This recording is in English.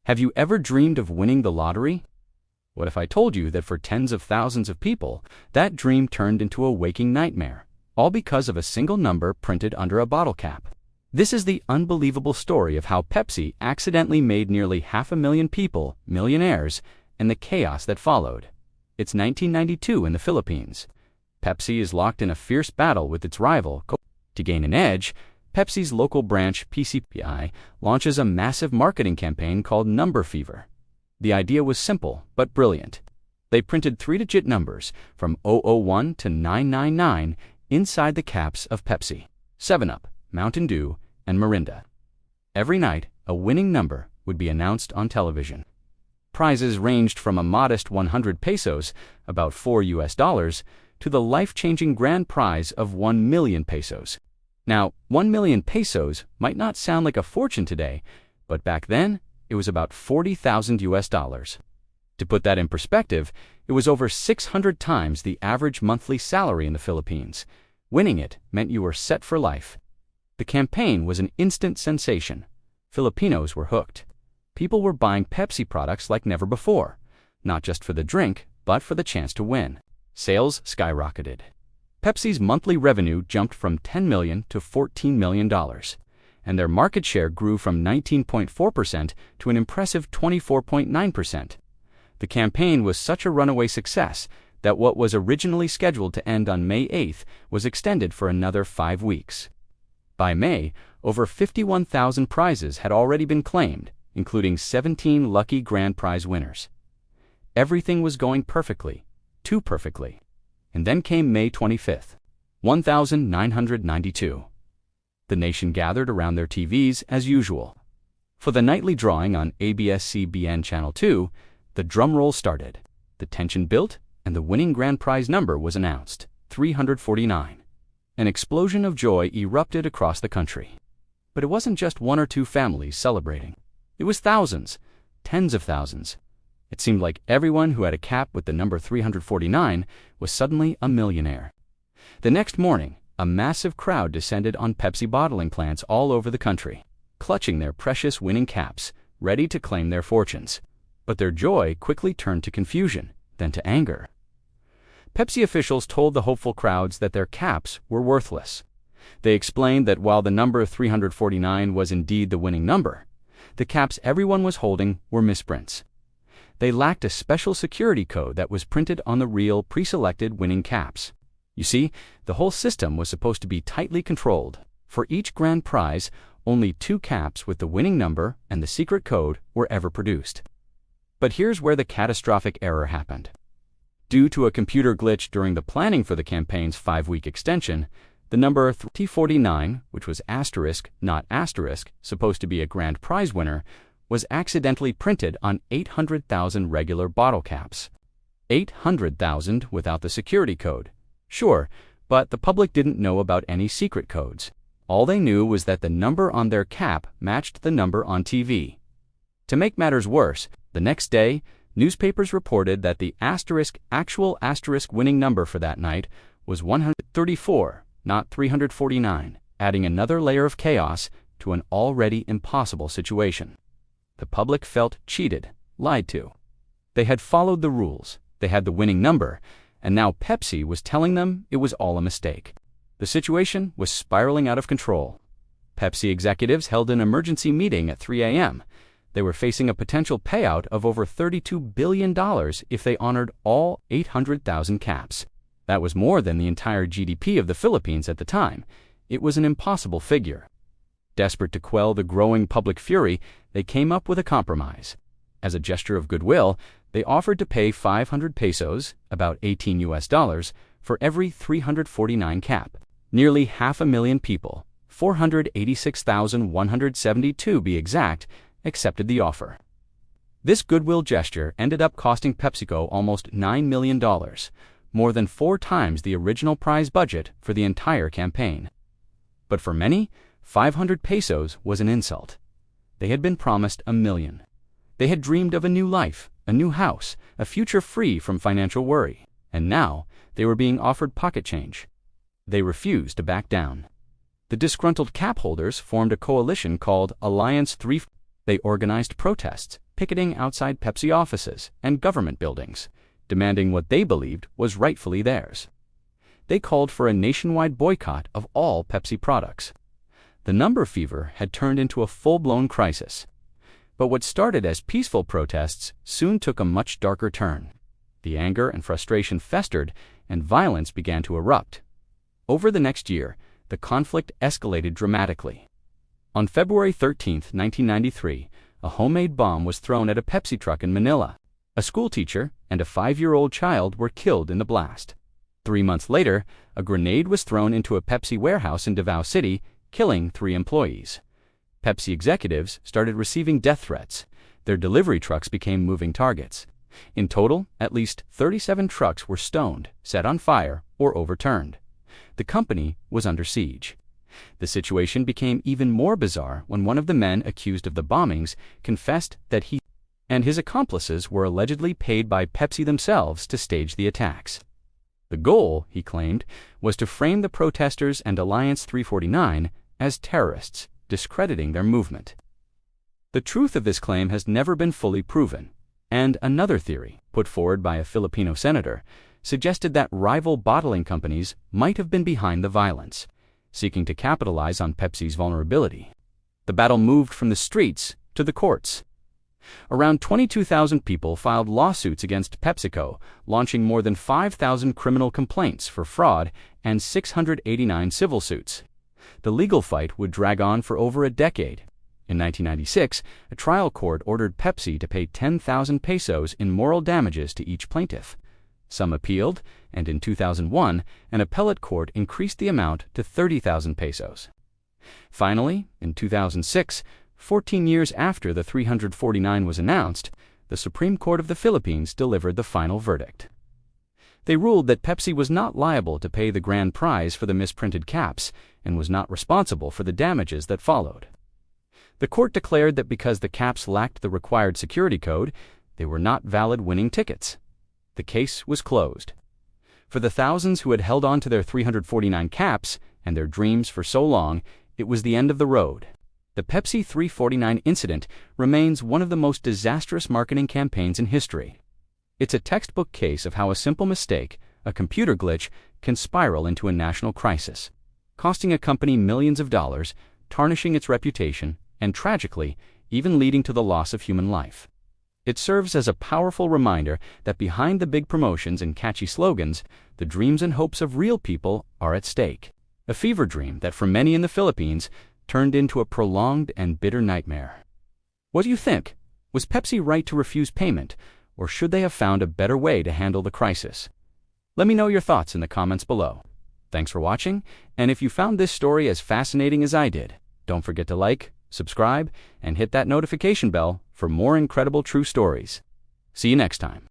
Have you ever dreamed of winning the lottery? What if I told you that for tens of thousands of people, that dream turned into a waking nightmare, all because of a single number printed under a bottle cap? This is the unbelievable story of how Pepsi accidentally made nearly 500,000 people millionaires and the chaos that followed. It's 1992 in the Philippines. Pepsi is locked in a fierce battle with its rival. To gain an edge, Pepsi's local branch, PCPI, launches a massive marketing campaign called Number Fever. The idea was simple but brilliant. They printed 3-digit numbers from 001 to 999 inside the caps of Pepsi, 7-Up, Mountain Dew, and Mirinda. Every night, a winning number would be announced on television. Prizes ranged from a modest 100 pesos, about $4, to the life-changing grand prize of 1 million pesos. Now, 1 million pesos might not sound like a fortune today, but back then, it was about $40,000. To put that in perspective, it was over 600 times the average monthly salary in the Philippines. Winning it meant you were set for life. The campaign was an instant sensation. Filipinos were hooked. People were buying Pepsi products like never before, not just for the drink, but for the chance to win. Sales skyrocketed. Pepsi's monthly revenue jumped from $10 million to $14 million, and their market share grew from 19.4% to an impressive 24.9%. The campaign was such a runaway success that what was originally scheduled to end on May 8th was extended for another 5 weeks. By May, over 51,000 prizes had already been claimed, including 17 lucky grand prize winners. Everything was going perfectly, too perfectly. And then came May 25th, 1992. The nation gathered around their TVs as usual. For the nightly drawing on ABS-CBN Channel 2, the drum roll started, the tension built, and the winning grand prize number was announced, 349. An explosion of joy erupted across the country. But it wasn't just one or two families celebrating. It was thousands, tens of thousands. It seemed like everyone who had a cap with the number 349 was suddenly a millionaire. The next morning, a massive crowd descended on Pepsi bottling plants all over the country, clutching their precious winning caps, ready to claim their fortunes. But their joy quickly turned to confusion, then to anger. Pepsi officials told the hopeful crowds that their caps were worthless. They explained that while the number 349 was indeed the winning number, the caps everyone was holding were misprints. They lacked a special security code that was printed on the real pre-selected winning caps. You see, the whole system was supposed to be tightly controlled. For each grand prize, only 2 caps with the winning number and the secret code were ever produced. But here's where the catastrophic error happened. Due to a computer glitch during the planning for the campaign's 5-week extension, the number 349, which was asterisk, not asterisk, supposed to be a grand prize winner, was accidentally printed on 800,000 regular bottle caps. 800,000 without the security code. Sure, but the public didn't know about any secret codes. All they knew was that the number on their cap matched the number on TV. To make matters worse, the next day, newspapers reported that the actual asterisk winning number for that night was 134, not 349, adding another layer of chaos to an already impossible situation. The public felt cheated, lied to. They had followed the rules, they had the winning number, and now Pepsi was telling them it was all a mistake. The situation was spiraling out of control. Pepsi executives held an emergency meeting at 3 a.m. They were facing a potential payout of over $32 billion if they honored all 800,000 caps. That was more than the entire GDP of the Philippines at the time. It was an impossible figure. Desperate to quell the growing public fury, they came up with a compromise. As a gesture of goodwill, they offered to pay 500 pesos, about $18, for every 349 cap. Nearly 500,000 people, 486,172 to be exact, accepted the offer. This goodwill gesture ended up costing PepsiCo almost $9 million, more than 4 times the original prize budget for the entire campaign. But for many, 500 pesos was an insult. They had been promised $1 million. They had dreamed of a new life, a new house, a future free from financial worry, and now they were being offered pocket change. They refused to back down. The disgruntled cap holders formed a coalition called Alliance 3. They organized protests, picketing outside Pepsi offices and government buildings, demanding what they believed was rightfully theirs. They called for a nationwide boycott of all Pepsi products. The number fever had turned into a full-blown crisis. But what started as peaceful protests soon took a much darker turn. The anger and frustration festered, and violence began to erupt. Over the next year, the conflict escalated dramatically. On February 13, 1993, a homemade bomb was thrown at a Pepsi truck in Manila. A schoolteacher and a 5-year-old child were killed in the blast. 3 months later, a grenade was thrown into a Pepsi warehouse in Davao City, killing 3 employees. Pepsi executives started receiving death threats. Their delivery trucks became moving targets. In total, at least 37 trucks were stoned, set on fire, or overturned. The company was under siege. The situation became even more bizarre when one of the men accused of the bombings confessed that he and his accomplices were allegedly paid by Pepsi themselves to stage the attacks. The goal, he claimed, was to frame the protesters and Alliance 349 as terrorists, discrediting their movement. The truth of this claim has never been fully proven, and another theory, put forward by a Filipino senator, suggested that rival bottling companies might have been behind the violence, seeking to capitalize on Pepsi's vulnerability. The battle moved from the streets to the courts. Around 22,000 people filed lawsuits against PepsiCo, launching more than 5,000 criminal complaints for fraud and 689 civil suits. The legal fight would drag on for over a decade. In 1996, a trial court ordered Pepsi to pay 10,000 pesos in moral damages to each plaintiff. Some appealed, and in 2001, an appellate court increased the amount to 30,000 pesos. Finally, in 2006, 14 years after the 349 was announced, the Supreme Court of the Philippines delivered the final verdict. They ruled that Pepsi was not liable to pay the grand prize for the misprinted caps and was not responsible for the damages that followed. The court declared that because the caps lacked the required security code, they were not valid winning tickets. The case was closed. For the thousands who had held on to their 349 caps and their dreams for so long, it was the end of the road. The Pepsi 349 incident remains one of the most disastrous marketing campaigns in history. It's a textbook case of how a simple mistake, a computer glitch, can spiral into a national crisis, costing a company millions of dollars, tarnishing its reputation, and tragically, even leading to the loss of human life. It serves as a powerful reminder that behind the big promotions and catchy slogans, the dreams and hopes of real people are at stake. A fever dream that for many in the Philippines turned into a prolonged and bitter nightmare. What do you think? Was Pepsi right to refuse payment, or should they have found a better way to handle the crisis? Let me know your thoughts in the comments below. Thanks for watching, and if you found this story as fascinating as I did, don't forget to like, subscribe, and hit that notification bell for more incredible true stories. See you next time.